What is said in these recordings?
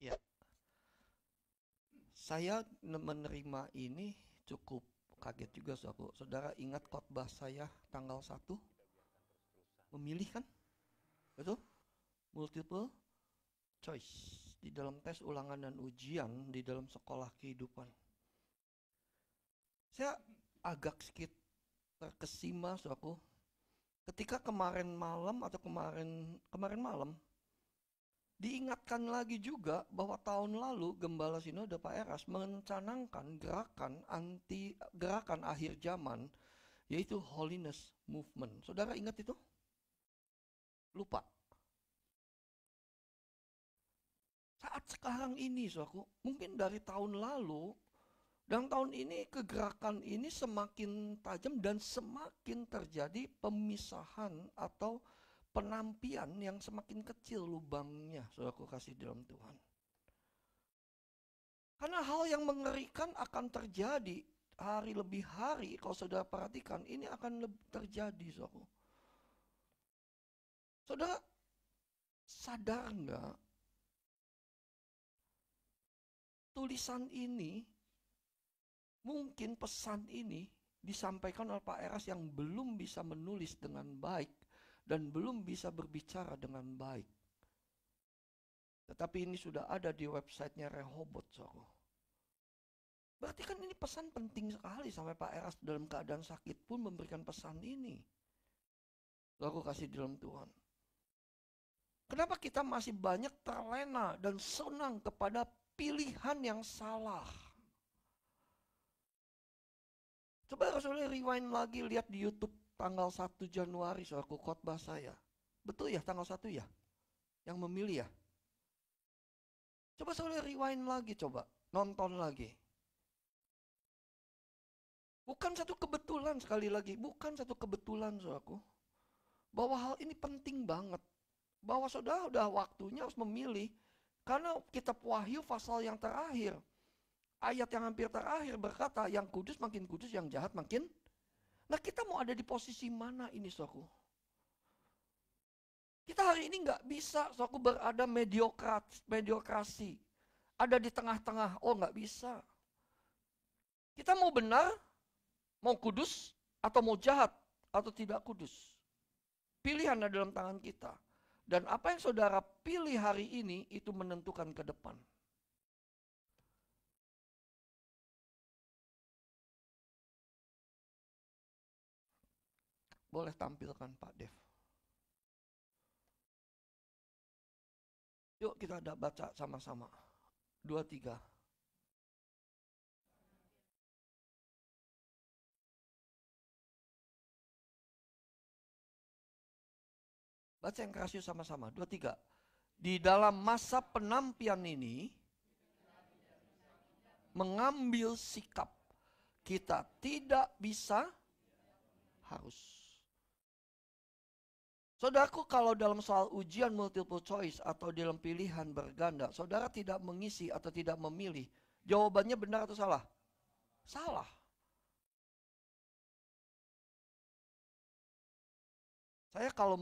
Ya, saya menerima ini cukup kaget juga, Saudara ingat khotbah saya tanggal 1 memilih kan? Betul? Multiple choice di dalam tes ulangan dan ujian di dalam sekolah kehidupan. Saya agak sedikit terkesima, Saudaraku, ketika kemarin malam atau kemarin kemarin malam diingatkan lagi juga bahwa tahun lalu Gembala Sinode Pak Eras mencanangkan gerakan akhir zaman, yaitu Holiness Movement. Saudara ingat itu? Lupa. Saat sekarang ini, saudaraku, mungkin dari tahun lalu dan tahun ini kegerakan ini semakin tajam dan semakin terjadi pemisahan atau penampian yang semakin kecil lubangnya, saudaraku kasih dalam Tuhan. Karena hal yang mengerikan akan terjadi hari lebih hari, kalau saudara perhatikan, ini akan terjadi, saudaraku. Saudara sadar nggak, tulisan ini, mungkin pesan ini disampaikan oleh Pak Eras yang belum bisa menulis dengan baik dan belum bisa berbicara dengan baik. Tetapi ini sudah ada di websitenya Rehoboth, saudara. Berarti kan ini pesan penting sekali sampai Pak Eras dalam keadaan sakit pun memberikan pesan ini. Lalu kasih dalam Tuhan. Kenapa kita masih banyak terlena dan senang kepada pilihan yang salah? Coba saudara rewind lagi, lihat di YouTube tanggal 1 Januari, saudaraku, khotbah saya. Betul ya tanggal 1 ya? Yang memilih ya? Coba saudara rewind lagi, coba nonton lagi. Bukan satu kebetulan, sekali lagi, bukan satu kebetulan, saudaraku, bahwa hal ini penting banget. Bahwa saudara udah waktunya harus memilih. Karena kitab Wahyu pasal yang terakhir, ayat yang hampir terakhir berkata, yang kudus makin kudus, yang jahat makin. Nah, kita mau ada di posisi mana ini, saudaraku? Kita hari ini nggak bisa, saudaraku, berada mediokrasi. Ada di tengah-tengah, oh nggak bisa. Kita mau benar, mau kudus, atau mau jahat, atau tidak kudus. Pilihan ada dalam tangan kita. Dan apa yang saudara pilih hari ini, itu menentukan ke depan. Boleh tampilkan Pak Dev. Yuk kita ada baca sama-sama. 2, 3. Baca yang keras yuk sama-sama. 2, 3. Di dalam masa penampian ini, mengambil sikap. Kita tidak bisa, harus. Saudaraku, kalau dalam soal ujian multiple choice atau dalam pilihan berganda, saudara tidak mengisi atau tidak memilih, jawabannya benar atau salah? Salah. Saya kalau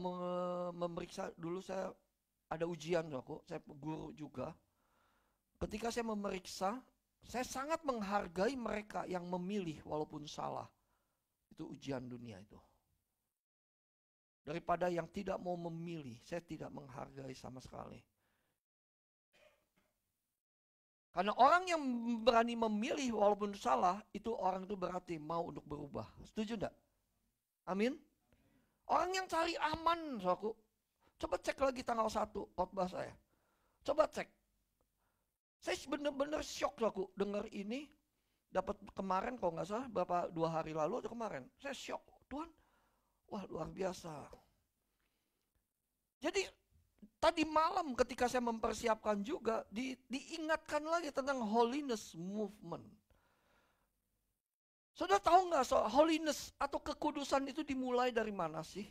memeriksa, dulu saya ada ujian, saya guru juga. Ketika saya memeriksa, saya sangat menghargai mereka yang memilih walaupun salah. Itu ujian dunia itu. Daripada yang tidak mau memilih, saya tidak menghargai sama sekali. Karena orang yang berani memilih walaupun salah, itu orang itu berarti mau untuk berubah. Setuju enggak? Amin. Orang yang cari aman, saudaraku. Coba cek lagi tanggal 1 khotbah saya. Coba cek. Saya benar-benar shock, saudaraku, dengar ini. Dapat kemarin kalau nggak salah berapa 2 hari lalu atau kemarin. Saya shock. Tuhan, wah luar biasa. Jadi tadi malam ketika saya mempersiapkan juga diingatkan lagi tentang holiness movement. Saudara tahu nggak soal holiness atau kekudusan itu dimulai dari mana sih?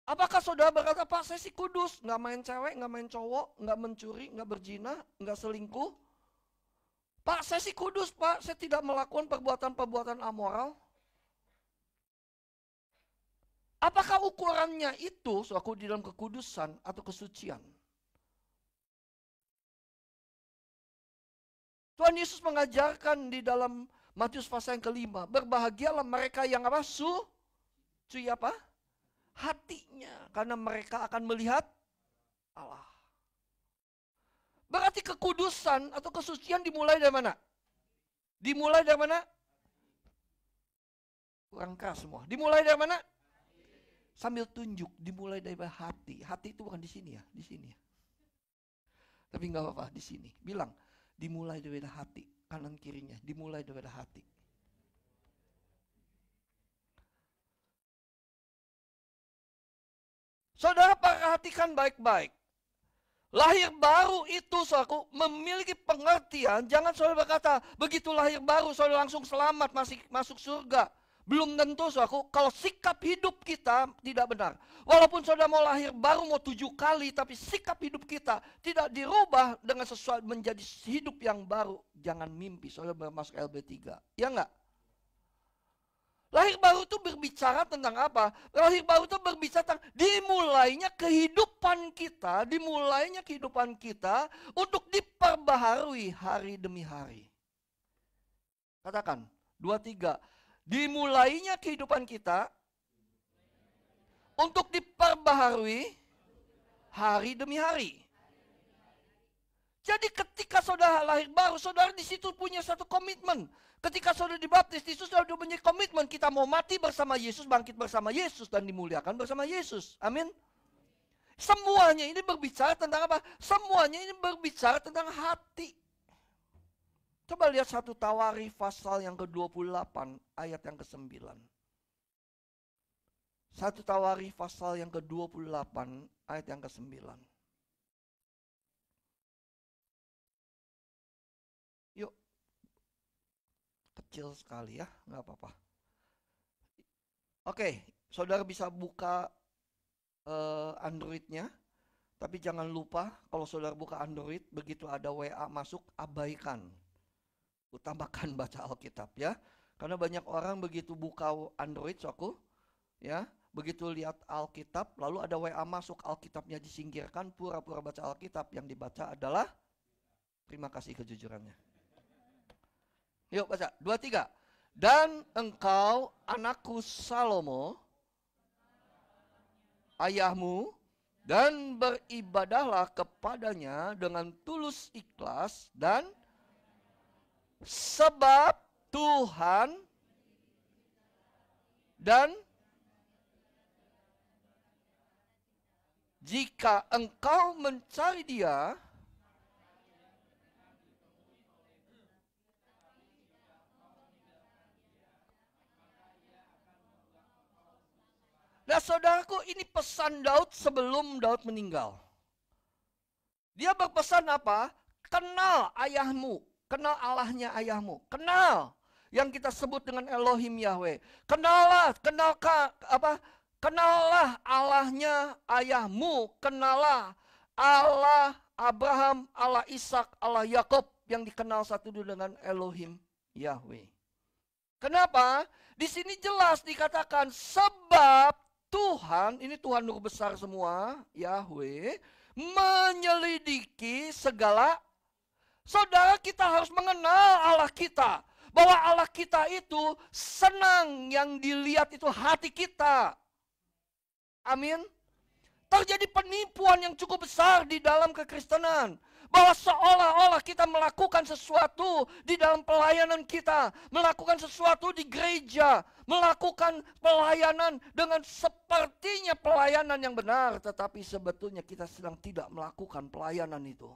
Apakah saudara berkata, Pak saya sih kudus, nggak main cewek, nggak main cowok, nggak mencuri, nggak berzina, nggak selingkuh. Pak saya sih kudus, Pak saya tidak melakukan perbuatan-perbuatan amoral. Apakah ukurannya itu suatu di dalam kekudusan atau kesucian? Tuhan Yesus mengajarkan di dalam Matius pasal yang kelima, berbahagialah mereka yang apa? Suci apa? Hatinya, karena mereka akan melihat Allah. Berarti kekudusan atau kesucian dimulai dari mana? Dimulai dari mana? Kurang keras semua. Dimulai dari mana? Sambil tunjuk, dimulai dari hati. Hati itu bukan di sini ya, di sini ya. Tapi nggak apa-apa, di sini. Bilang, dimulai dari hati, kanan kirinya, dimulai dari hati. Saudara perhatikan baik-baik. Lahir baru itu saudaraku memiliki pengertian. Jangan saudara berkata, begitu lahir baru saudara langsung selamat, masuk surga. Belum tentu saudaraku, kalau sikap hidup kita tidak benar. Walaupun saudara mau lahir baru mau 7 kali, tapi sikap hidup kita tidak dirubah dengan sesuatu menjadi hidup yang baru. Jangan mimpi saudara masuk LB3. Ya enggak? Lahir baru itu berbicara tentang apa? Lahir baru itu berbicara tentang dimulainya kehidupan kita untuk diperbaharui hari demi hari. Katakan, 2, 3. Dimulainya kehidupan kita untuk diperbaharui hari demi hari. Jadi ketika saudara lahir baru, saudara di situ punya satu komitmen. Ketika saudara dibaptis, di situ saudara punya komitmen. Kita mau mati bersama Yesus, bangkit bersama Yesus, dan dimuliakan bersama Yesus. Amin. Semuanya ini berbicara tentang apa? Semuanya ini berbicara tentang hati. Coba lihat 1 Tawarikh pasal yang ke-28 ayat yang ke-9. 1 Tawarikh pasal yang ke-28 ayat yang ke-9. Yuk. Kecil sekali ya, nggak apa-apa. Oke, saudara bisa buka Android-nya. Tapi jangan lupa kalau saudara buka Android, begitu ada WA masuk, abaikan. Utamakan baca Alkitab ya. Karena banyak orang begitu buka Android, ya, begitu lihat Alkitab, lalu ada WA masuk, Alkitabnya disingkirkan, pura-pura baca Alkitab, yang dibaca adalah terima kasih kejujurannya. Yuk baca, 2, 3. Dan engkau anakku Salomo, ayahmu, dan beribadahlah kepadanya dengan tulus ikhlas, dan sebab Tuhan dan jika engkau mencari Dia, nah saudaraku, ini pesan Daud sebelum Daud meninggal. Dia berpesan apa? Kenal ayahmu. Kenal Allahnya ayahmu. Kenal yang kita sebut dengan Elohim Yahweh. Kenallah Allahnya ayahmu. Kenallah Allah Abraham, Allah Ishak, Allah Yakob, yang dikenal satu dengan Elohim Yahweh. Kenapa? Di sini jelas dikatakan sebab Tuhan, ini Tuhan Nur besar semua, Yahweh, menyelidiki segala. Saudara, kita harus mengenal Allah kita. Bahwa Allah kita itu senang, yang dilihat itu hati kita. Amin. Terjadi penipuan yang cukup besar di dalam kekristenan. Bahwa seolah-olah kita melakukan sesuatu di dalam pelayanan kita. Melakukan sesuatu di gereja. Melakukan pelayanan dengan sepertinya pelayanan yang benar. Tetapi sebetulnya kita sedang tidak melakukan pelayanan itu.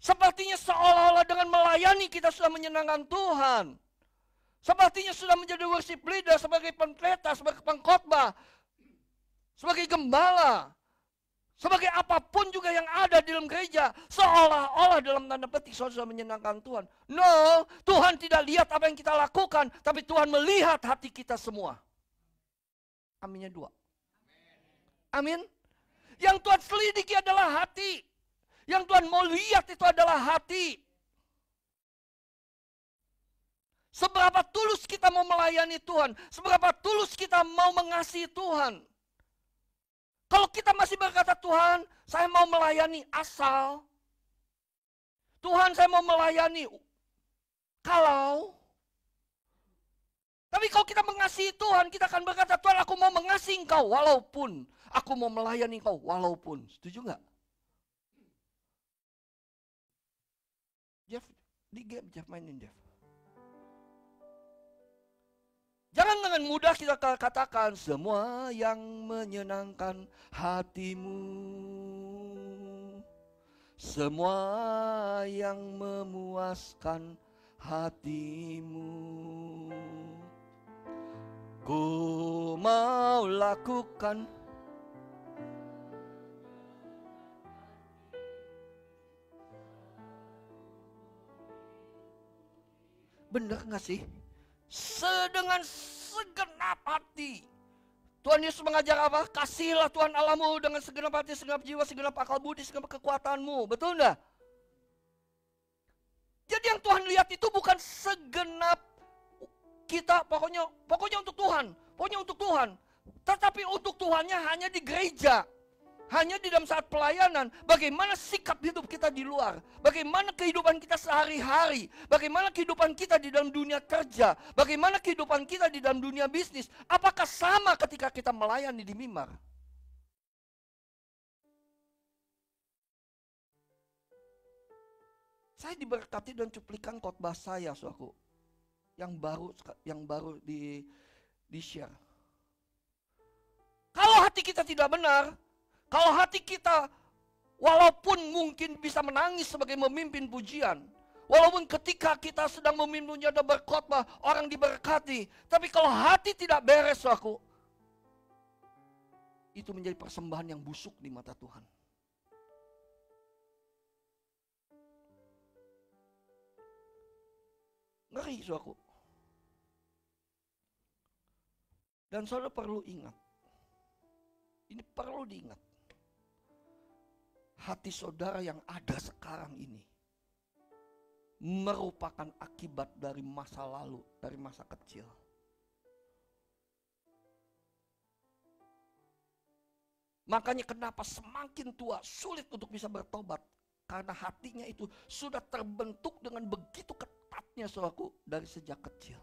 Sepertinya seolah-olah dengan melayani kita sudah menyenangkan Tuhan. Sepertinya sudah menjadi worship leader, sebagai pendeta, sebagai pengkhotbah, sebagai gembala, sebagai apapun juga yang ada di dalam gereja. Seolah-olah dalam tanda petik sudah menyenangkan Tuhan. No, Tuhan tidak lihat apa yang kita lakukan, tapi Tuhan melihat hati kita semua. Aminnya 2. Amin. Yang Tuhan selidiki adalah hati. Yang Tuhan mau lihat itu adalah hati. Seberapa tulus kita mau melayani Tuhan. Seberapa tulus kita mau mengasihi Tuhan. Kalau kita masih berkata, Tuhan, saya mau melayani asal. Tuhan saya mau melayani. Tapi kalau kita mengasihi Tuhan, kita akan berkata, Tuhan aku mau mengasihi Engkau walaupun. Aku mau melayani Engkau walaupun. Setuju nggak? Jeff, di game Jeff mainin Jeff. Jangan dengan mudah kita katakan semua yang menyenangkan hatimu, semua yang memuaskan hatimu, ku mau lakukan. Bener gak sih? Dengan segenap hati. Tuhan Yesus mengajar apa? Kasihilah Tuhan Allahmu dengan segenap hati, segenap jiwa, segenap akal budi, segenap kekuatanmu. Betul enggak? Jadi yang Tuhan lihat itu bukan segenap kita, pokoknya untuk Tuhan. Pokoknya untuk Tuhan. Tetapi untuk Tuhannya hanya di gereja. Hanya di dalam saat pelayanan, bagaimana sikap hidup kita di luar, bagaimana kehidupan kita sehari-hari, bagaimana kehidupan kita di dalam dunia kerja, bagaimana kehidupan kita di dalam dunia bisnis, apakah sama ketika kita melayani di mimbar? Saya diberkati dan cuplikan khotbah saya, saudaraku, yang baru di share. Kalau hati kita tidak benar, kalau hati kita walaupun mungkin bisa menangis sebagai memimpin pujian, walaupun ketika kita sedang memimpin pujian dan berkhotbah orang diberkati, tapi kalau hati tidak beres, aku itu menjadi persembahan yang busuk di mata Tuhan. Ngeri, saudaraku. Dan saudara perlu ingat, ini perlu diingat. Hati saudara yang ada sekarang ini merupakan akibat dari masa lalu, dari masa kecil. Makanya kenapa semakin tua sulit untuk bisa bertobat, karena hatinya itu sudah terbentuk dengan begitu ketatnya, saudaraku, dari sejak kecil.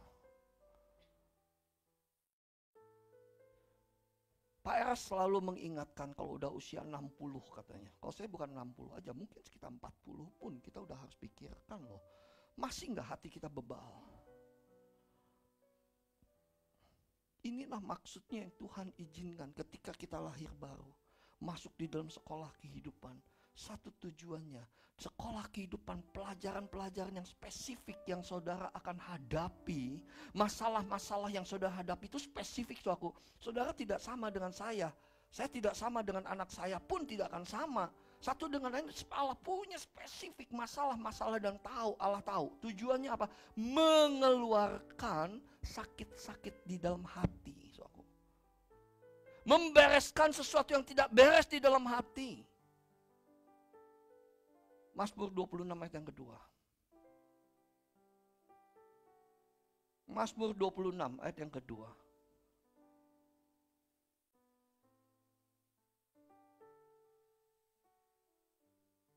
Pak Eras selalu mengingatkan kalau udah usia 60 katanya. Kalau saya bukan 60 aja, mungkin sekitar 40 pun kita udah harus pikirkan loh. Masih nggak hati kita bebal? Inilah maksudnya yang Tuhan izinkan ketika kita lahir baru. Masuk di dalam sekolah kehidupan. Satu tujuannya, sekolah kehidupan, pelajaran-pelajaran yang spesifik yang saudara akan hadapi, masalah-masalah yang saudara hadapi itu spesifik, saudaraku. Saudara tidak sama dengan saya tidak sama dengan anak saya pun tidak akan sama. Satu dengan lain, Allah punya spesifik masalah-masalah dan Allah tahu. Tujuannya apa? Mengeluarkan sakit-sakit di dalam hati, saudaraku. Membereskan sesuatu yang tidak beres di dalam hati. Mazmur 26 ayat yang kedua. Mazmur 26 ayat yang kedua.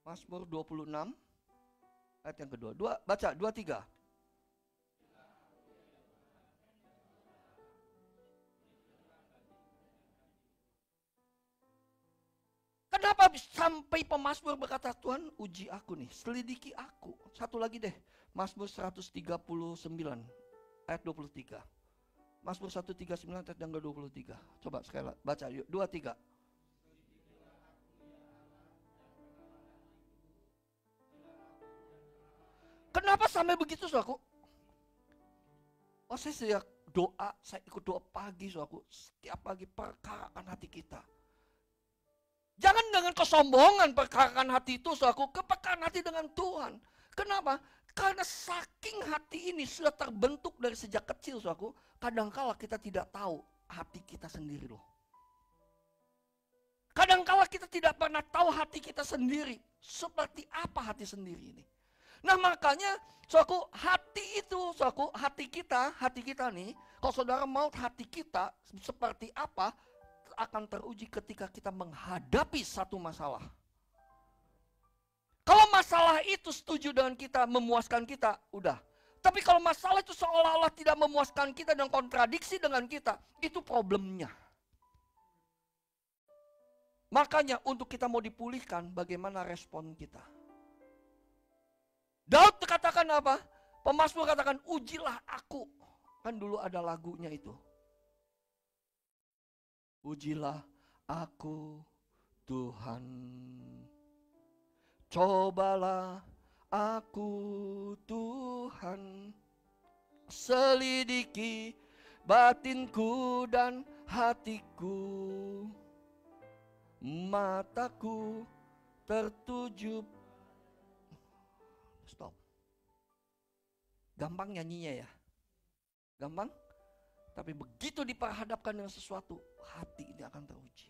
Mazmur 26 ayat yang kedua. Baca 2-3. Kenapa sampai pemazmur berkata, Tuhan uji aku nih, selidiki aku. Satu lagi deh, Mazmur 139 ayat 23. Mazmur 139 ayat yang ke-23. Coba sekali baca yuk, 2-3. Kenapa sampai begitu, saudaraku? Oh, saya sejak doa, saya ikut doa pagi, saudaraku. Setiap pagi perkarakan hati kita. Jangan dengan kesombongan perkarakan hati itu, saudaraku, kepekaan hati dengan Tuhan. Kenapa? Karena saking hati ini sudah terbentuk dari sejak kecil, saudaraku, kadangkala kita tidak tahu hati kita sendiri loh. Kadangkala kita tidak pernah tahu hati kita sendiri. Seperti apa hati sendiri ini. Nah makanya, saudaraku, hati itu, saudaraku, hati kita nih, kalau saudara mau hati kita seperti apa, akan teruji ketika kita menghadapi satu masalah. Kalau masalah itu setuju dengan kita, memuaskan kita, udah. Tapi kalau masalah itu seolah-olah tidak memuaskan kita dan kontradiksi dengan kita, itu problemnya. Makanya untuk kita mau dipulihkan, bagaimana respon kita. Daud katakan apa? Pemazmur katakan, ujilah aku. Kan dulu ada lagunya itu. Ujilah aku Tuhan. Cobalah aku Tuhan. Selidiki batinku dan hatiku. Mataku tertuju. Stop. Gampang nyanyinya ya. Gampang. Tapi begitu diperhadapkan dengan sesuatu, hati ini akan teruji.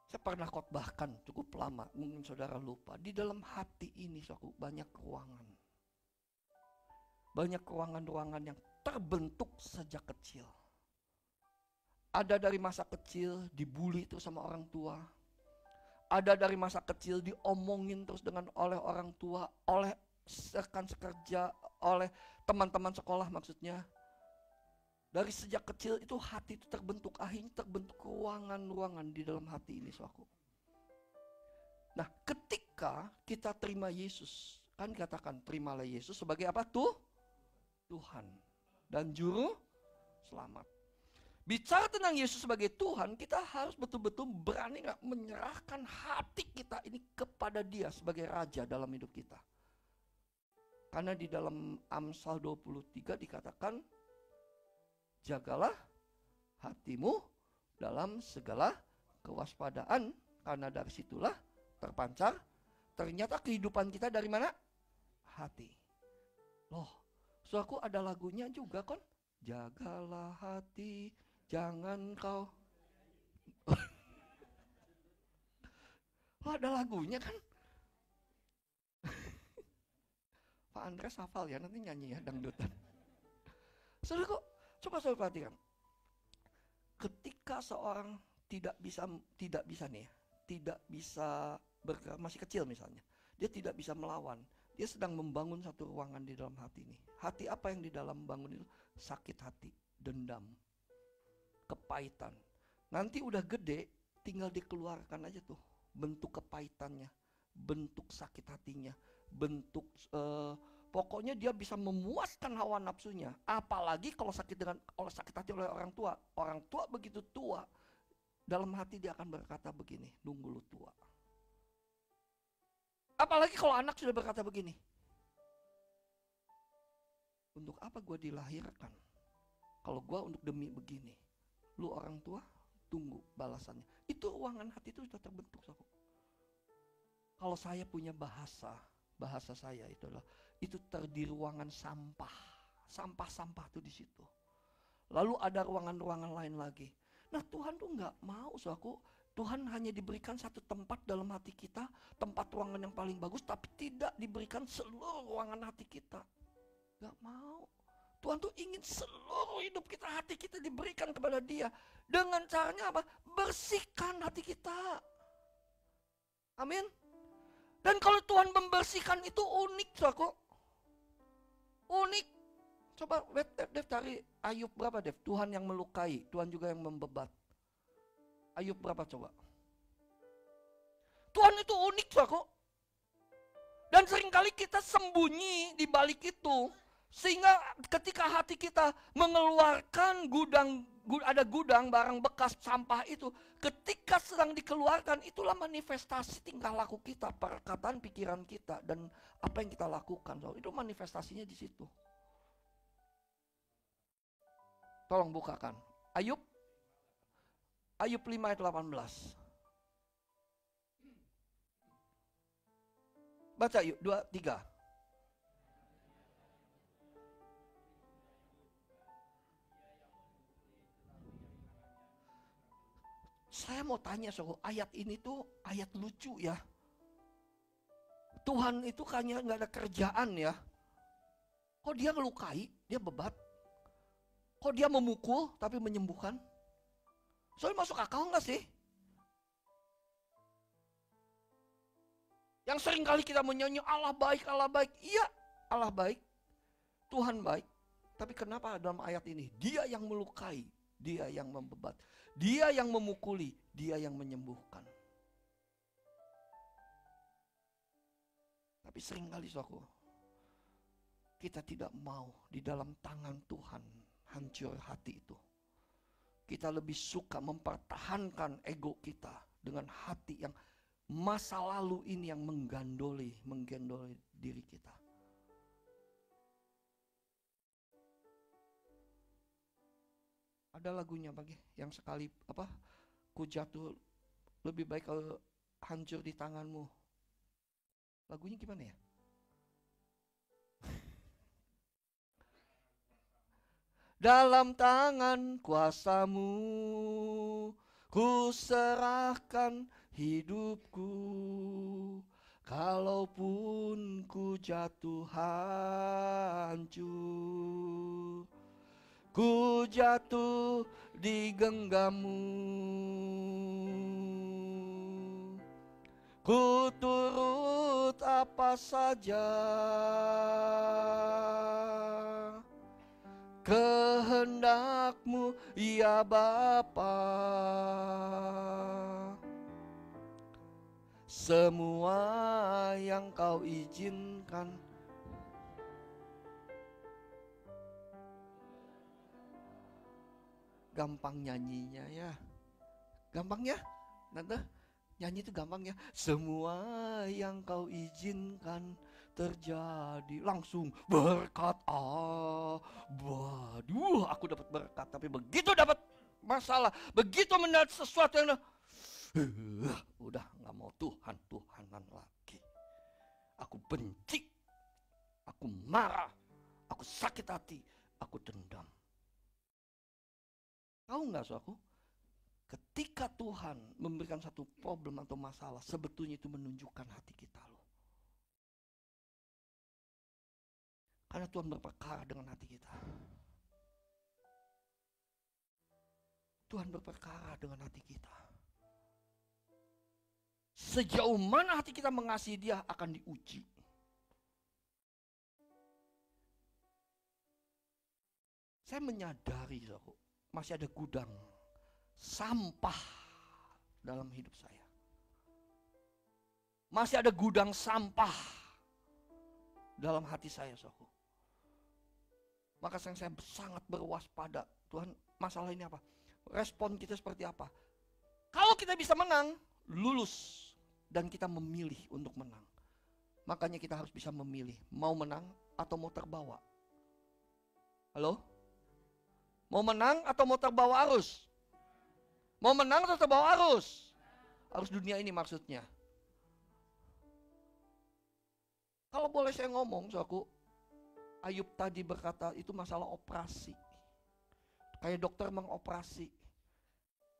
Saya pernah khotbahkan cukup lama, mungkin saudara lupa. Di dalam hati ini suatu banyak ruangan. Banyak ruangan-ruangan yang terbentuk sejak kecil. Ada dari masa kecil dibully terus sama orang tua. Ada dari masa kecil diomongin terus oleh orang tua, oleh rekan sekerja, oleh teman-teman sekolah maksudnya. Dari sejak kecil itu hati itu terbentuk, akhirnya terbentuk ruangan-ruangan di dalam hati ini suaku. Nah ketika kita terima Yesus, kan katakan terimalah Yesus sebagai apa tuh? Tuhan dan Juru Selamat. Bicara tentang Yesus sebagai Tuhan, kita harus betul-betul berani gak menyerahkan hati kita ini kepada Dia sebagai Raja dalam hidup kita. Karena di dalam Amsal 23 dikatakan, jagalah hatimu dalam segala kewaspadaan, karena dari situlah terpancar. Ternyata kehidupan kita dari mana? Hati. Loh, suaku ada lagunya juga kan? Jagalah hati, jangan kau. Oh, ada lagunya kan? Pak Andres hafal ya, nanti nyanyi ya dangdutan. Saudara kok, coba saya perhatikan. Ketika seorang tidak bisa nih ya, tidak bisa bergerak, masih kecil misalnya, dia tidak bisa melawan, dia sedang membangun satu ruangan di dalam hati ini. Hati apa yang di dalam bangun itu? Sakit hati, dendam, kepahitan. Nanti udah gede, tinggal dikeluarkan aja tuh bentuk kepahitannya, bentuk sakit hatinya, bentuk pokoknya dia bisa memuaskan hawa nafsunya. Apalagi kalau sakit hati oleh orang tua. Orang tua begitu tua, dalam hati dia akan berkata begini, nunggu lu tua. Apalagi kalau anak sudah berkata begini, untuk apa gue dilahirkan? Kalau gue untuk demi begini. Lu orang tua, tunggu balasannya. Itu ruangan hati itu sudah terbentuk. Kalau saya punya bahasa saya itu adalah, itu di ruangan sampah. Sampah-sampah tuh di situ. Lalu ada ruangan-ruangan lain lagi. Nah Tuhan tuh nggak mau suaku. Tuhan hanya diberikan satu tempat dalam hati kita, tempat ruangan yang paling bagus, tapi tidak diberikan seluruh ruangan hati kita. Gak mau. Tuhan tuh ingin seluruh hidup kita, hati kita diberikan kepada Dia. Dengan caranya apa? Bersihkan hati kita. Amin. Dan kalau Tuhan membersihkan itu unik, saudaraku. Unik. Coba Dev cari Ayub berapa, Dev? Tuhan yang melukai, Tuhan juga yang membebat. Ayub berapa coba? Tuhan itu unik, saudaraku. Dan seringkali kita sembunyi di balik itu. Sehingga ketika hati kita mengeluarkan ada gudang barang bekas sampah itu, ketika sedang dikeluarkan, itulah manifestasi tingkah laku kita, perkataan pikiran kita, dan apa yang kita lakukan. Itu manifestasinya di situ. Tolong bukakan. Ayub 5 ayat 18. Baca yuk, 2, 3. Saya mau tanya soal ayat ini tuh ayat lucu ya. Tuhan itu kayaknya nggak ada kerjaan ya. Kok dia ngelukai, dia bebat. Kok dia memukul tapi menyembuhkan? Soalnya masuk akal nggak sih? Yang sering kali kita menyanyi Allah baik, Allah baik. Iya, Allah baik, Tuhan baik. Tapi kenapa dalam ayat ini? Dia yang melukai, dia yang membebat, dia yang memukuli, dia yang menyembuhkan. Tapi sering kali saudaraku, kita tidak mau di dalam tangan Tuhan hancur hati itu. Kita lebih suka mempertahankan ego kita dengan hati yang masa lalu ini yang menggendoli diri kita. Ada lagunya bagi yang sekali ku jatuh lebih baik kalau hancur di tanganmu. Lagunya gimana ya? Dalam tangan kuasamu ku serahkan hidupku, kalaupun ku jatuh hancur, ku jatuh di genggammu, ku turut apa saja kehendakmu ya Bapa. Semua yang kau izinkan. Gampang nyanyinya ya. Gampang ya, Tante? Nyanyi itu gampang ya. Semua yang kau izinkan terjadi, langsung berkat. Waduh, aku dapat berkat. Tapi begitu dapat masalah, begitu mendapat sesuatu yang udah gak mau Tuhanan lagi. Aku benci, aku marah, aku sakit hati, aku dendam. Tahu gak saudaraku? Ketika Tuhan memberikan satu problem atau masalah, sebetulnya itu menunjukkan hati kita loh. Karena Tuhan berperkara dengan hati kita. Tuhan berperkara dengan hati kita. Sejauh mana hati kita mengasihi Dia akan diuji. Saya menyadari masih ada gudang sampah dalam hidup saya. Masih ada gudang sampah dalam hati saya, saudaraku. Maka saya sangat berwaspada. Tuhan, masalah ini apa? Respon kita seperti apa? Kalau kita bisa menang, lulus, dan kita memilih untuk menang. Makanya kita harus bisa memilih, mau menang atau mau terbawa. Halo? Mau menang atau mau terbawa arus? Mau menang atau terbawa arus? Arus dunia ini maksudnya. Kalau boleh saya ngomong, saudaraku, Ayub tadi berkata itu masalah operasi. Kayak dokter mengoperasi.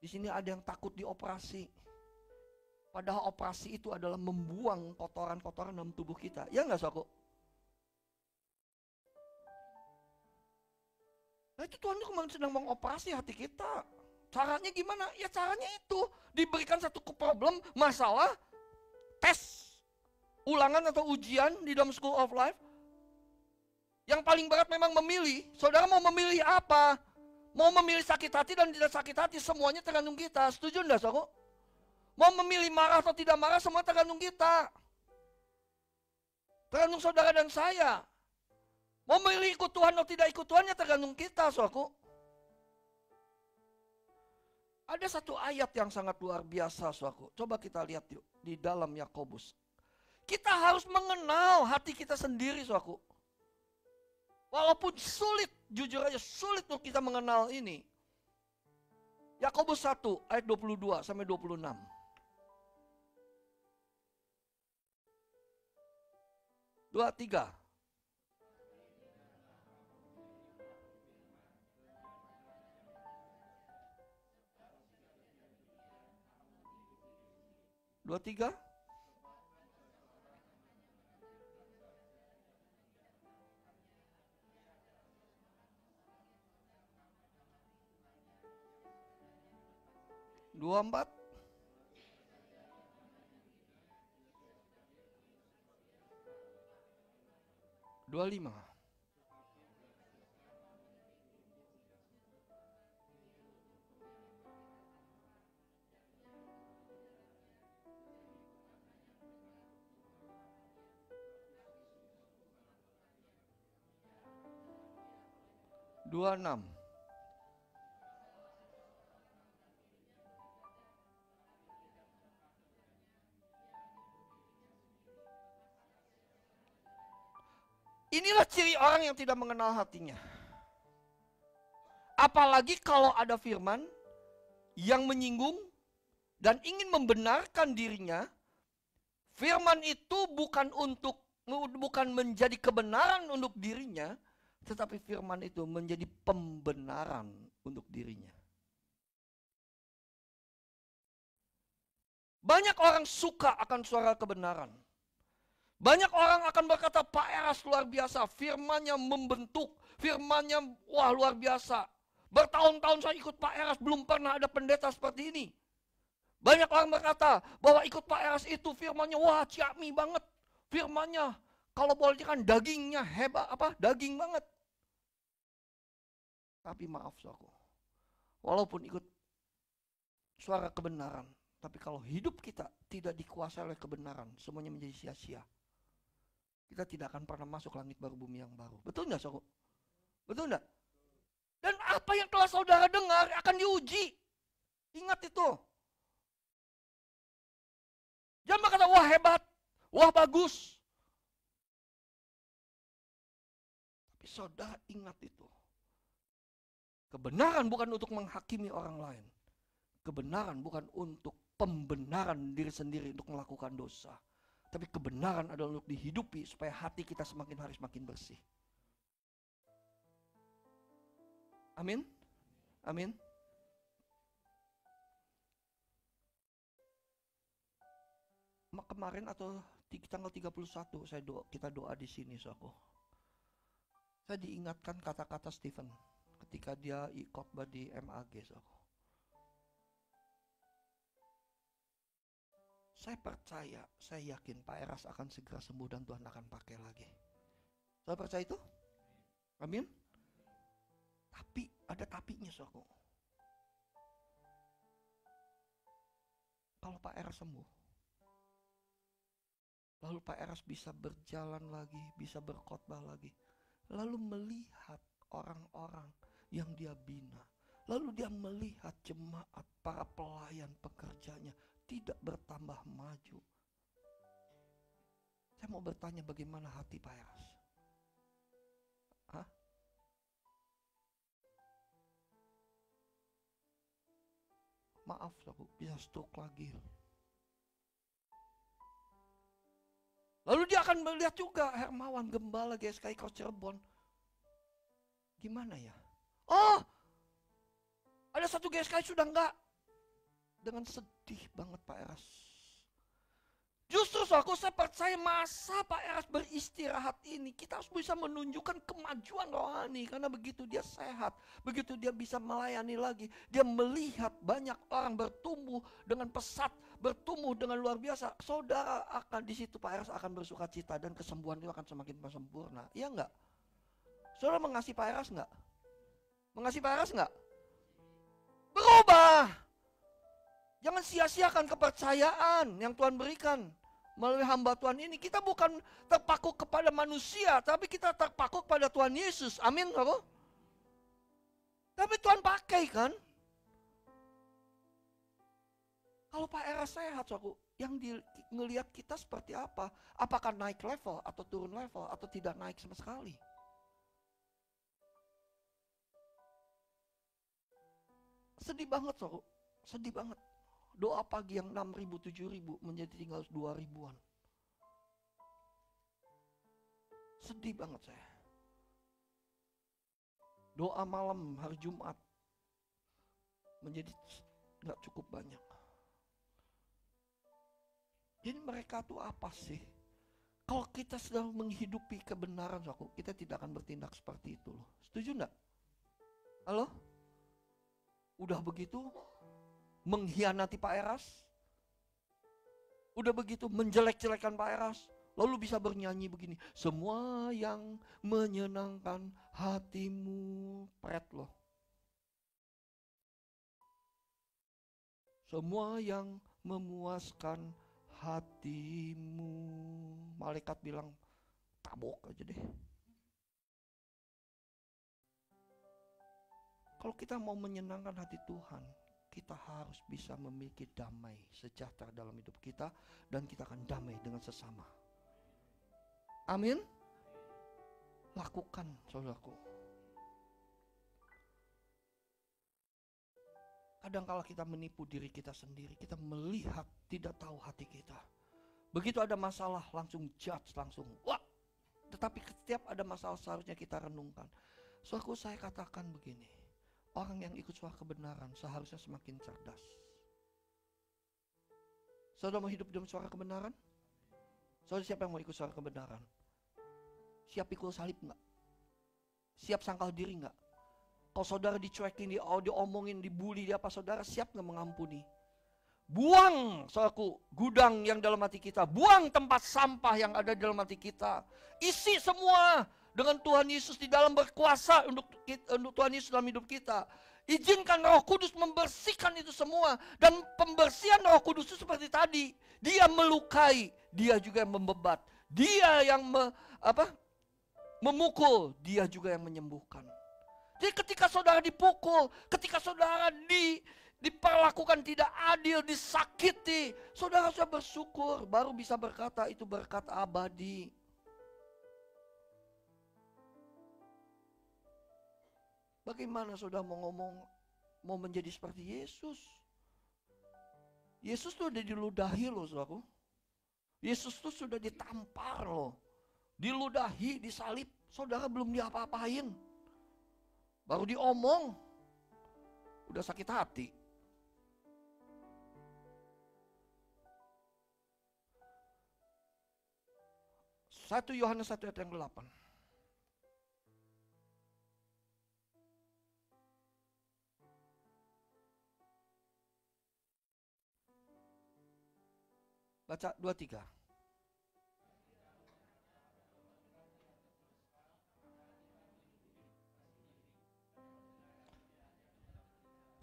Di sini ada yang takut dioperasi. Padahal operasi itu adalah membuang kotoran-kotoran dalam tubuh kita. Ya enggak, saudaraku? Nah itu Tuhan itu sedang mengoperasi hati kita. Caranya gimana? Ya caranya itu. Diberikan satu problem, masalah, tes, ulangan atau ujian di dalam School of Life. Yang paling berat memang memilih. Saudara mau memilih apa? Mau memilih sakit hati dan tidak sakit hati, semuanya tergantung kita. Setuju enggak, saudara? Mau memilih marah atau tidak marah, semua tergantung kita. Tergantung saudara dan saya. Mau memilih ikut Tuhan atau tidak ikut Tuhan, ya tergantung kita, saudaraku. Ada satu ayat yang sangat luar biasa, saudaraku. Coba kita lihat yuk, di dalam Yakobus. Kita harus mengenal hati kita sendiri, saudaraku. Walaupun sulit, jujur aja sulit untuk kita mengenal ini. Yakobus 1 ayat 22 sampai 26. Dua, tiga. Dua, tiga. Dua, empat. 25. Dua enam. Inilah ciri orang yang tidak mengenal hatinya. Apalagi kalau ada firman yang menyinggung dan ingin membenarkan dirinya, firman itu bukan menjadi kebenaran untuk dirinya, tetapi firman itu menjadi pembenaran untuk dirinya. Banyak orang suka akan suara kebenaran. Banyak orang akan berkata, Pak Eras luar biasa, firmannya membentuk, firmannya wah luar biasa. Bertahun-tahun saya ikut Pak Eras, belum pernah ada pendeta seperti ini. Banyak orang berkata bahwa ikut Pak Eras itu firmannya wah ciami banget. Firmannya kalau boleh kan dagingnya hebat, daging banget. Tapi maaf saudaraku, walaupun ikut suara kebenaran, tapi kalau hidup kita tidak dikuasai oleh kebenaran, semuanya menjadi sia-sia. Kita tidak akan pernah masuk langit baru bumi yang baru. Betul enggak, saudara? Betul enggak? Dan apa yang telah saudara dengar akan diuji. Ingat itu. Jangan berkata, wah hebat, wah bagus. Tapi saudara ingat itu. Kebenaran bukan untuk menghakimi orang lain. Kebenaran bukan untuk pembenaran diri sendiri untuk melakukan dosa. Tapi kebenaran adalah untuk dihidupi supaya hati kita semakin hari semakin bersih. Amin? Amin? Kemarin atau tanggal 31 kita doa di sini, saudaraku. Saya diingatkan kata-kata Stephen ketika dia khotbah di MAG, saudaraku. Saya percaya, saya yakin Pak Eras akan segera sembuh dan Tuhan akan pakai lagi. Saya percaya itu? Amin? Tapi, ada tapinya, saudaraku. Kalau Pak Eras sembuh, lalu Pak Eras bisa berjalan lagi, bisa berkhotbah lagi. Lalu melihat orang-orang yang dia bina. Lalu dia melihat jemaat, para pelayan pekerjanya tidak bertambah maju. Saya mau bertanya bagaimana hati Pak Eras? Hah? Maaf, aku bisa stroke lagi. Lalu dia akan melihat juga Hermawan Gembala GSKI Kos Cirebon. Gimana ya? Oh, ada satu GSKI sudah enggak. Dengan sedih banget Pak Eras. Justru saya percaya masa Pak Eras beristirahat ini, kita harus bisa menunjukkan kemajuan rohani. Karena begitu dia sehat, begitu dia bisa melayani lagi, dia melihat banyak orang bertumbuh dengan pesat, bertumbuh dengan luar biasa. Saudara akan di situ Pak Eras akan bersuka cita dan kesembuhan itu akan semakin sempurna. Iya enggak? Saudara mengasihi Pak Eras enggak? Mengasihi Pak Eras enggak? Berubah. Jangan sia-siakan kepercayaan yang Tuhan berikan melalui hamba Tuhan ini. Kita bukan terpaku kepada manusia, tapi kita terpaku kepada Tuhan Yesus. Amin, saudara. Tapi Tuhan pakai kan. Kalau Pak Eras sehat, saudara, yang ngelihat kita seperti apa? Apakah naik level atau turun level atau tidak naik sama sekali? Sedih banget, saudara. Sedih banget. Doa pagi yang 6.000, 7.000 menjadi tinggal 2.000-an. Sedih banget saya. Doa malam hari Jumat menjadi gak cukup banyak. Jadi mereka tuh apa sih? Kalau kita sedang menghidupi kebenaran, kita tidak akan bertindak seperti itu loh. Setuju gak? Halo? Udah begitu mengkhianati Pak Eras, udah begitu menjelek-jelekan Pak Eras, Lalu bisa bernyanyi begini, semua yang menyenangkan hatimu. Pret loh. Semua yang memuaskan hatimu. Malaikat bilang, tabok aja deh. Kalau kita mau menyenangkan hati Tuhan, kita harus bisa memiliki damai sejahtera dalam hidup kita, dan kita akan damai dengan sesama. Amin. Lakukan, saudaraku. Kadangkala kita menipu diri kita sendiri, kita melihat tidak tahu hati kita. Begitu ada masalah langsung judge, langsung wah. Tetapi setiap ada masalah seharusnya kita renungkan. Saudaraku, saya katakan begini, orang yang ikut suara kebenaran seharusnya semakin cerdas. Saudara mau hidup dalam suara kebenaran? Saudara siapa yang mau ikut suara kebenaran? Siap pikul salib enggak? Siap sangkal diri enggak? Kalau saudara dicuekin, diomongin, dibully, di apa, saudara siap enggak mengampuni? Buang, saudaraku, gudang yang dalam hati kita. Buang tempat sampah yang ada di dalam hati kita. Isi semua dengan Tuhan Yesus di dalam berkuasa untuk Tuhan Yesus dalam hidup kita. Izinkan Roh Kudus membersihkan itu semua. Dan pembersihan Roh Kudus itu seperti tadi. Dia melukai, dia juga yang membebat. Dia yang memukul, dia juga yang menyembuhkan. Jadi ketika saudara dipukul, ketika saudara diperlakukan tidak adil, disakiti, saudara sudah bersyukur, baru bisa berkata itu berkat abadi. Bagaimana saudara mau ngomong, mau menjadi seperti Yesus? Yesus tuh udah diludahi loh, saudaraku. Yesus tuh sudah ditampar loh. Diludahi, disalib, saudara belum diapa-apain. Baru diomong, udah sakit hati. Satu Yohanes 1 ayat yang 8. Baca 2-3.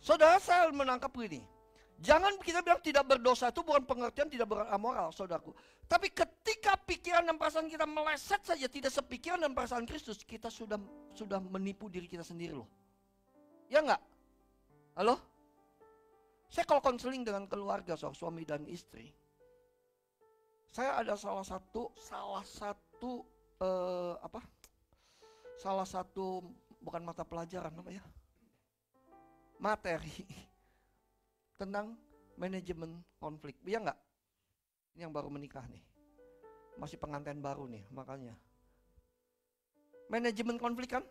Saudara, saya menangkap begini. Jangan kita bilang tidak berdosa itu bukan pengertian tidak beramoral, saudaraku. Tapi ketika pikiran dan perasaan kita meleset saja tidak sepikiran dan perasaan Kristus, kita sudah menipu diri kita sendiri loh. Ya enggak? Halo? Saya kalau konseling dengan keluarga, suami dan istri, saya ada salah satu bukan mata pelajaran apa ya? Materi tentang manajemen konflik. Iya enggak? Ini yang baru menikah nih. Masih pengantin baru nih, makanya. Manajemen konflik kan?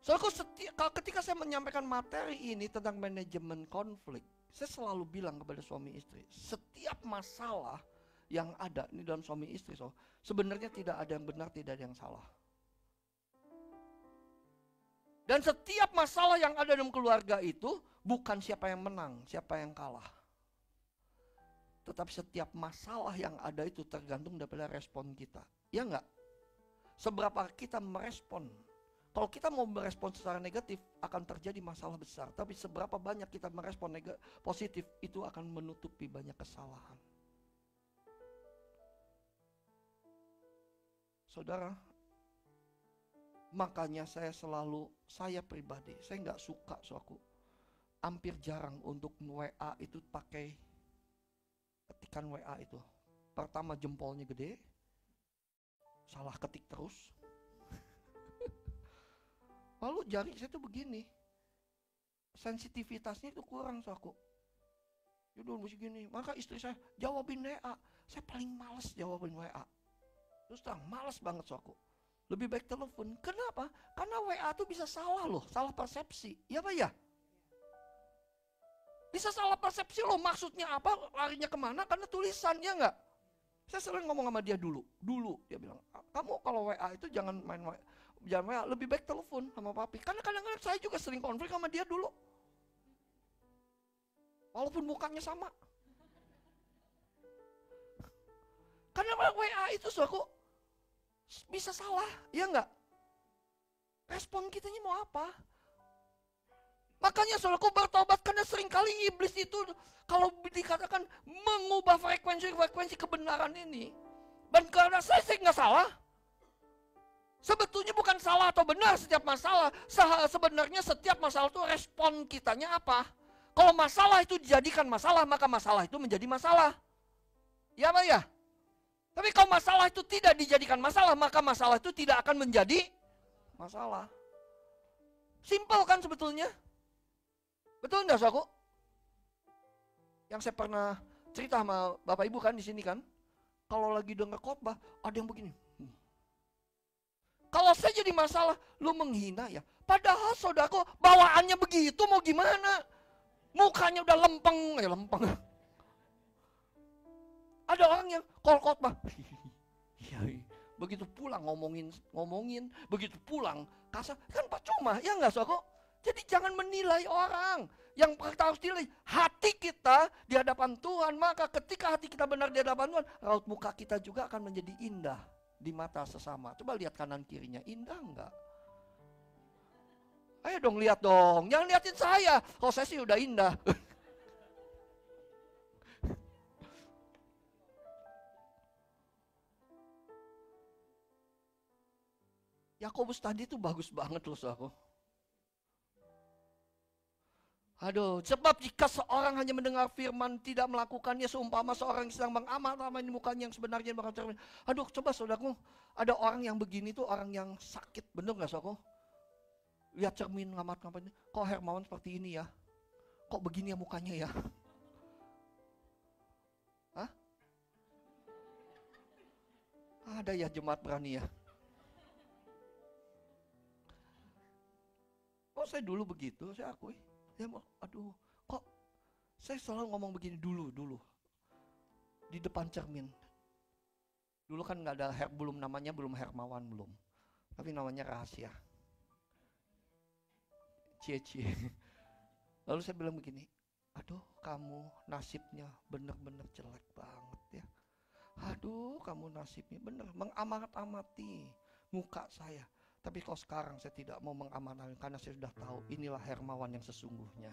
Soalnya ketika saya menyampaikan materi ini tentang manajemen konflik, saya selalu bilang kepada suami istri, setiap masalah yang ada ini dalam suami istri, sebenarnya tidak ada yang benar, tidak ada yang salah. Dan setiap masalah yang ada dalam keluarga itu bukan siapa yang menang, siapa yang kalah. Tetapi setiap masalah yang ada itu tergantung daripada respon kita. Ya enggak? Seberapa kita merespon. Kalau kita mau merespon secara negatif akan terjadi masalah besar. Tapi seberapa banyak kita merespon positif itu akan menutupi banyak kesalahan. Saudara, makanya saya pribadi, saya nggak suka hampir jarang untuk WA itu pakai ketikan WA itu. Pertama jempolnya gede, salah ketik terus. Lalu jari saya tuh begini, sensitivitasnya itu kurang Jadi mesti gini, maka istri saya jawabin WA, saya paling males jawabin WA. Terus terang, males banget Lebih baik telepon. Kenapa? Karena WA tuh bisa salah loh, salah persepsi. Ya Pak ya? Bisa salah persepsi loh, maksudnya apa, larinya kemana, karena tulisan, ya enggak? Saya sering ngomong sama dia dulu dia bilang, kamu kalau WA itu jangan main WA, lebih baik telepon sama papi. Karena kadang-kadang saya juga sering konflik sama dia dulu. Walaupun mukanya sama. Karena WA itu suatu bisa salah, ya enggak? Respon kitanya mau apa? Makanya saudaraku bertobat, karena seringkali iblis itu kalau dikatakan mengubah frekuensi kebenaran ini. Dan karena saya nggak salah. Sebetulnya bukan salah atau benar setiap masalah. Sebenarnya setiap masalah itu respon kitanya apa? Kalau masalah itu dijadikan masalah, maka masalah itu menjadi masalah. Ya Pak ya? Tapi kalau masalah itu tidak dijadikan masalah, maka masalah itu tidak akan menjadi masalah. Simpel kan sebetulnya? Betul enggak, saudaraku? Yang saya pernah cerita sama Bapak Ibu kan di sini kan, kalau lagi dengar khotbah ada yang begini. Kalau saya jadi masalah, lu menghina ya. Padahal saudaraku bawaannya begitu, mau gimana? Mukanya udah lempeng, lempeng. Ada orang yang kalau khotbah, begitu pulang ngomongin, begitu pulang kasar, kan percuma, ya enggak saudaraku? Jadi jangan menilai orang. Yang kita harus nilai hati kita di hadapan Tuhan. Maka ketika hati kita benar di hadapan Tuhan, raut muka kita juga akan menjadi indah di mata sesama. Coba lihat kanan kirinya, indah enggak? Ayo dong lihat dong, jangan liatin saya. Kalau saya sih udah indah. Yakobus tadi tuh bagus banget loh saudaraku. Aduh, sebab jika seorang hanya mendengar firman tidak melakukannya, seumpama seorang yang sedang mengamal-amal mukanya yang sebenarnya bakal cermin. Aduh, coba saudaraku, ada orang yang begini tuh orang yang sakit, bener gak saudaraku? Lihat cermin ngamat-ngamat, kok Hermawan seperti ini ya? Kok begini ya mukanya ya? Hah? Ada ya jemaat berani ya? Kok saya dulu begitu, saya akui. Ya, aduh, kok saya selalu ngomong begini dulu di depan cermin. Dulu kan nggak ada belum Hermawan belum, tapi namanya rahasia. Cie. Lalu saya bilang begini, aduh kamu nasibnya bener-bener jelek banget ya. Aduh kamu nasibnya bener mengamat-amati muka saya. Tapi kalau sekarang saya tidak mau mengamankan karena saya sudah tahu inilah Hermawan yang sesungguhnya.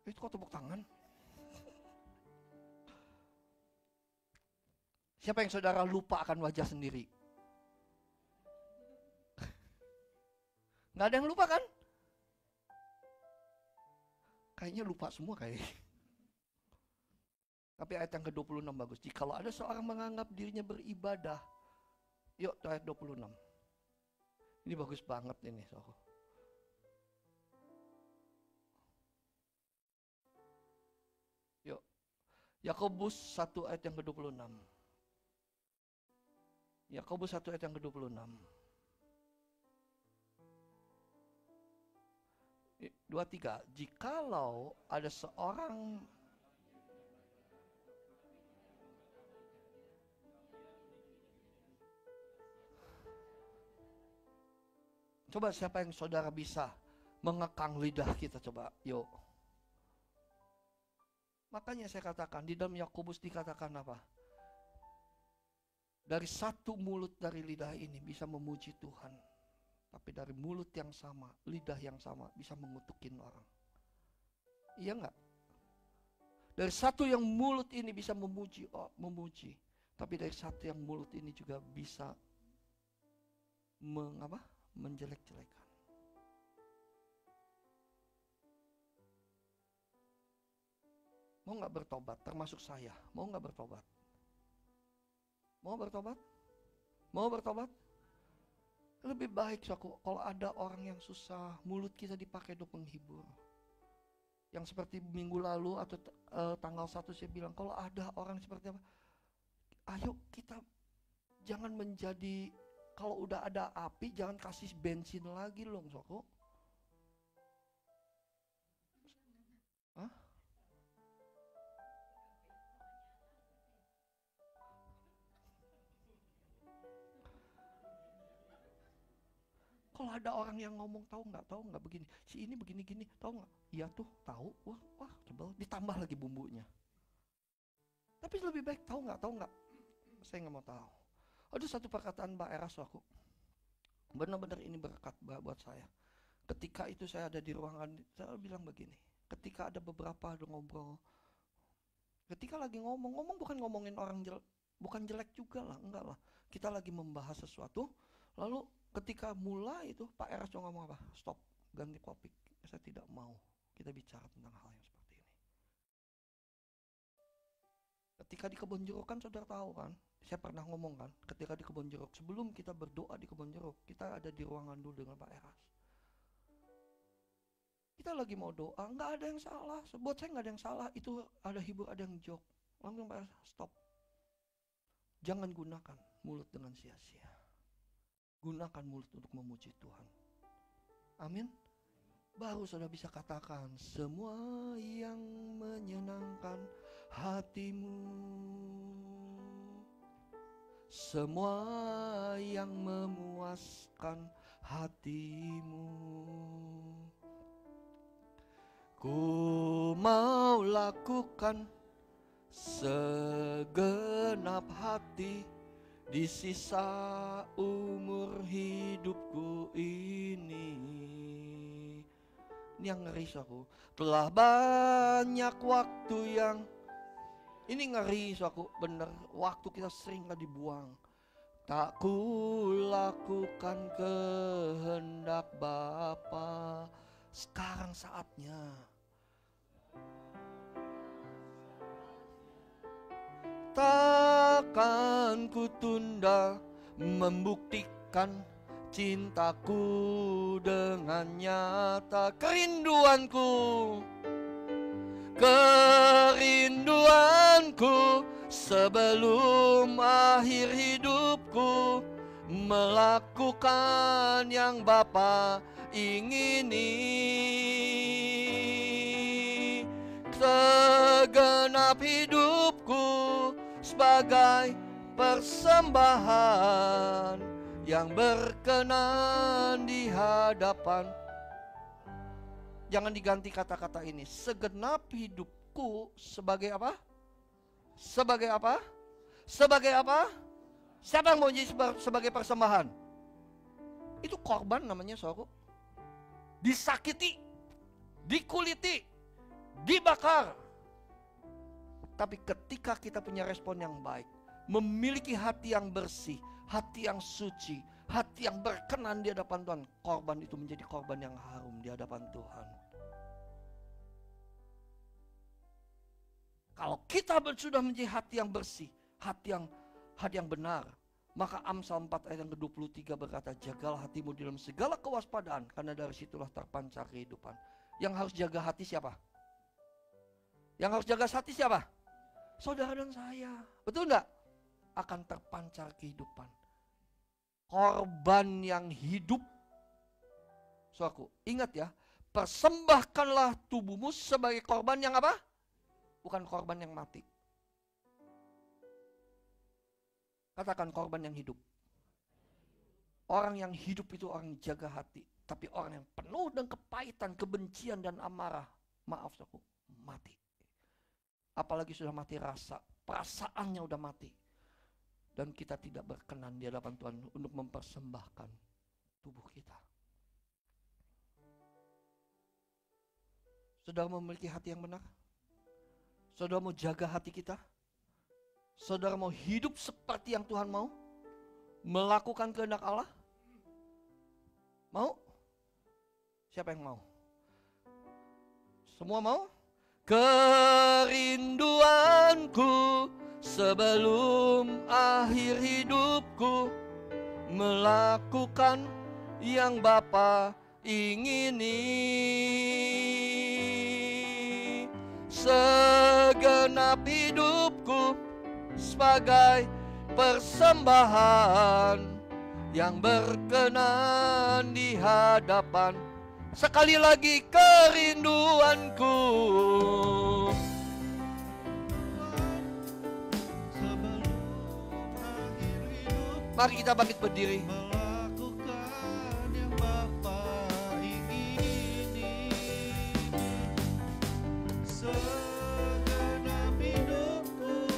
Itu kok tepuk tangan? Siapa yang saudara lupa akan wajah sendiri? Nggak ada yang lupa kan? Kayaknya lupa semua kayaknya. Tapi ayat yang ke-26 bagus. Jikalau ada seorang menganggap dirinya beribadah, yuk ayat 26. Ini bagus banget ini, saudara. Yuk. Yakobus 1 ayat yang ke-26. Yakobus 1 ayat yang ke-26. 23. Jikalau ada seorang coba siapa yang saudara bisa mengekang lidah kita, coba yuk. Makanya saya katakan di dalam Yakobus dikatakan apa? Dari satu mulut dari lidah ini bisa memuji Tuhan. Tapi dari mulut yang sama, lidah yang sama bisa mengutukin orang. Iya enggak? Dari satu yang mulut ini bisa memuji. Tapi dari satu yang mulut ini juga bisa menjelek-jelekan. Mau nggak bertobat? Termasuk saya. Mau nggak bertobat? Mau bertobat? Mau bertobat? Lebih baik kalau ada orang yang susah, mulut kita dipakai untuk menghibur. Yang seperti minggu lalu atau tanggal 1 saya bilang, kalau ada orang seperti apa, ayo kita jangan menjadi, kalau udah ada api jangan kasih bensin lagi loh, Soko. Hah? Kalau ada orang yang ngomong tahu nggak begini, si ini begini tahu nggak? Iya tuh tahu, wah coba ditambah lagi bumbunya. Tapi lebih baik tahu nggak? Saya nggak mau tahu. Ada satu perkataan Mbak Eras aku. Benar-benar ini berkat buat saya. Ketika itu saya ada di ruangan, saya bilang begini. Ketika ada beberapa ada ngobrol. Ketika lagi ngomong bukan ngomongin orang jelek, bukan jelek juga lah, enggak lah. Kita lagi membahas sesuatu, lalu ketika mulai itu Pak Eras cuma ngomong apa? Stop, ganti topik. Saya tidak mau kita bicara tentang hal yang seperti ini. Ketika di Kebon Jeruk kan saudara tahu kan, saya pernah ngomong kan, ketika di Kebon Jeruk, sebelum kita berdoa di Kebon Jeruk, kita ada di ruangan dulu dengan Pak Eras. Kita lagi mau doa, nggak ada yang salah. Buat saya nggak ada yang salah, itu ada hibur, ada yang joke. Langsung Pak Eras, stop. Jangan gunakan mulut dengan sia-sia. Gunakan mulut untuk memuji Tuhan. Amin. Baru saudara bisa katakan, semua yang menyenangkan hatimu, semua yang memuaskan hatimu, ku mau lakukan segenap hati di sisa umur hidupku ini. Ini yang ngeri aku. Telah banyak waktu yang ini ngeri aku, bener. Waktu kita sering gak dibuang. Tak ku lakukan kehendak Bapa. Sekarang saatnya. Takkan ku tunda membuktikan cintaku dengan nyata. Kerinduanku sebelum akhir hidupku, melakukan yang Bapa ingini. Segenap hidupku sebagai persembahan yang berkenan di hadapan. Jangan diganti kata-kata ini. Segenap hidupku sebagai apa? Sebagai apa? Sebagai apa? Siapa yang mau jadi sebagai persembahan? Itu korban namanya, saudaraku. Disakiti, dikuliti, dibakar. Tapi ketika kita punya respon yang baik, memiliki hati yang bersih, hati yang suci, hati yang berkenan di hadapan Tuhan, korban itu menjadi korban yang harum di hadapan Tuhan. Kalau kita sudah menjadi hati yang bersih, hati yang benar, maka Amsal 4 ayat yang ke-23 berkata, jagalah hatimu dalam segala kewaspadaan, karena dari situlah terpancar kehidupan. Yang harus jaga hati siapa? Yang harus jaga hati siapa? Saudara dan saya. Betul enggak? Akan terpancar kehidupan. Korban yang hidup. Saudaraku, ingat ya, persembahkanlah tubuhmu sebagai korban yang apa? Bukan korban yang mati. Katakan korban yang hidup. Orang yang hidup itu orang yang jaga hati. Tapi orang yang penuh dengan kepahitan, kebencian dan amarah, maaf saudaraku, mati. Apalagi sudah mati rasa, perasaannya udah mati. Dan kita tidak berkenan di hadapan Tuhan untuk mempersembahkan tubuh kita. Saudara memiliki hati yang benar? Saudara mau jaga hati kita? Saudara mau hidup seperti yang Tuhan mau? Melakukan kehendak Allah? Mau? Siapa yang mau? Semua mau? Kerinduanku sebelum akhir hidupku, melakukan yang Bapa ingini. Segenap hidupku sebagai persembahan yang berkenan di hadapan. Sekali lagi, kerinduanku. Mari kita bangkit berdiri. Melakukan yang Bapa ingini. Segenap hidupku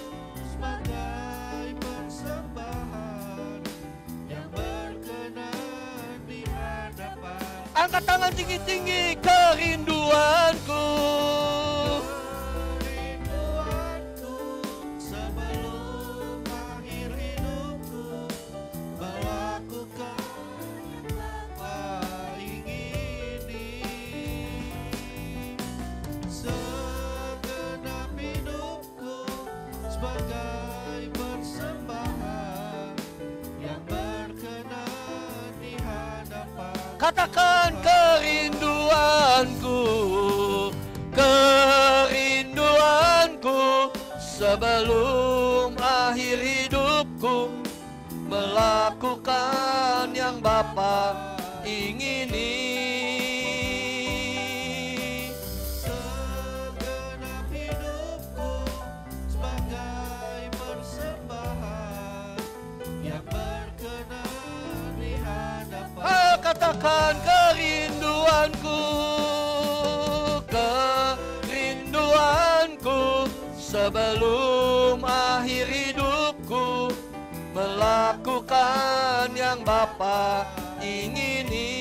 Angkat tangan tinggi-tinggi. Kerinduanku. Kerinduanku sebelum akhir hidupku, melakukan apa ingini. Segenap hidupku sebagai persembahan yang berkenan di hadapan. Katakan kerinduanku, kerinduanku sebelum akhir hidupku, melakukan yang Bapa ingini. Segenap hidupku sebagai persembahan yang berkenan di hadapan. Katakan kerinduanku, kerinduanku sebelum akhir hidupku, melakukan yang Bapa ingini.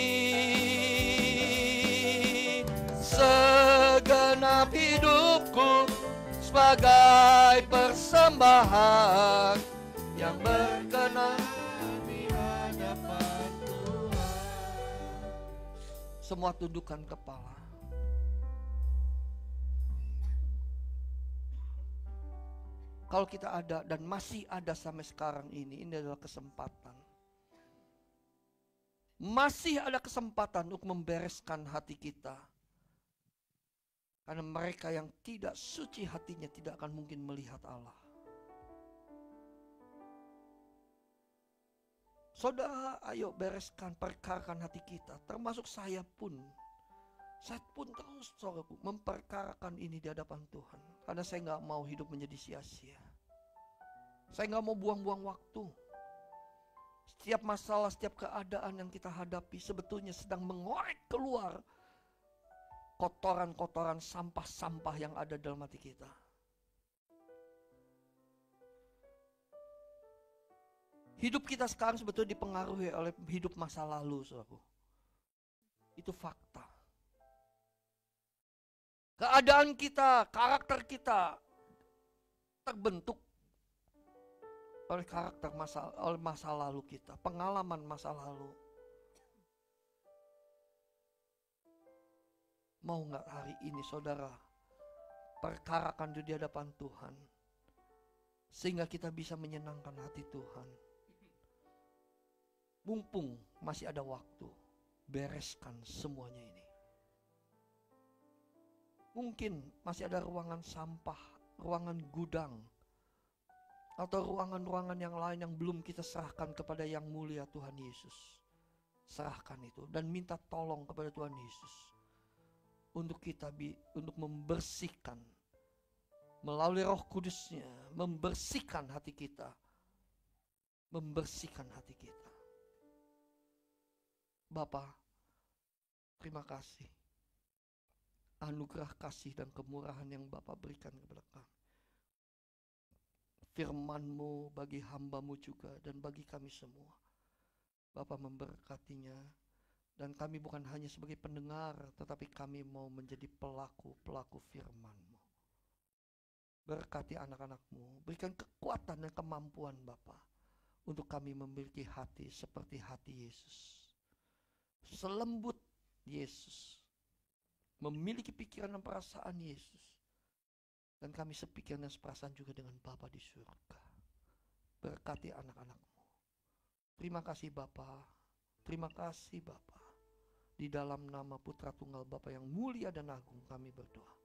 Segenap hidupku sebagai persembahan yang berkenan Di hadapan Tuhan. Semua tundukkan kepala. Kalau kita ada dan masih ada sampai sekarang ini adalah kesempatan. Masih ada kesempatan untuk membereskan hati kita. Karena mereka yang tidak suci hatinya tidak akan mungkin melihat Allah. Saudara, ayo bereskan, perkarakan hati kita. Termasuk saya pun. Saya pun terus, saudaraku, memperkarakan ini di hadapan Tuhan. Karena saya gak mau hidup menjadi sia-sia. Saya gak mau buang-buang waktu. Setiap masalah, setiap keadaan yang kita hadapi sebetulnya sedang mengorek keluar kotoran-kotoran, sampah-sampah yang ada dalam hati kita. Hidup kita sekarang sebetulnya dipengaruhi oleh hidup masa lalu, saudaraku. Itu fakta. Keadaan kita, karakter kita terbentuk oleh oleh masa lalu kita, pengalaman masa lalu. Mau nggak hari ini saudara perkarakan di hadapan Tuhan, sehingga kita bisa menyenangkan hati Tuhan. Mumpung masih ada waktu, bereskan semuanya ini. Mungkin masih ada ruangan sampah, ruangan gudang, atau ruangan-ruangan yang lain yang belum kita serahkan kepada yang mulia Tuhan Yesus. Serahkan itu dan minta tolong kepada Tuhan Yesus untuk kita untuk membersihkan melalui Roh Kudus-Nya, membersihkan hati kita, membersihkan hati kita. Bapa, terima kasih anugerah kasih dan kemurahan yang Bapa berikan kepada kami. Firman-Mu bagi hamba-Mu juga dan bagi kami semua. Bapa memberkatinya, dan kami bukan hanya sebagai pendengar, tetapi kami mau menjadi pelaku-pelaku firman-Mu. Berkati anak-anak-Mu, berikan kekuatan dan kemampuan Bapa untuk kami memiliki hati seperti hati Yesus. Selembut Yesus, memiliki pikiran dan perasaan Yesus. Dan kami sepikiran dan seperasaan juga dengan Bapa di surga. Berkati anak-anak-Mu. Terima kasih Bapa. Terima kasih Bapa. Di dalam nama Putra Tunggal Bapa yang mulia dan agung kami berdoa.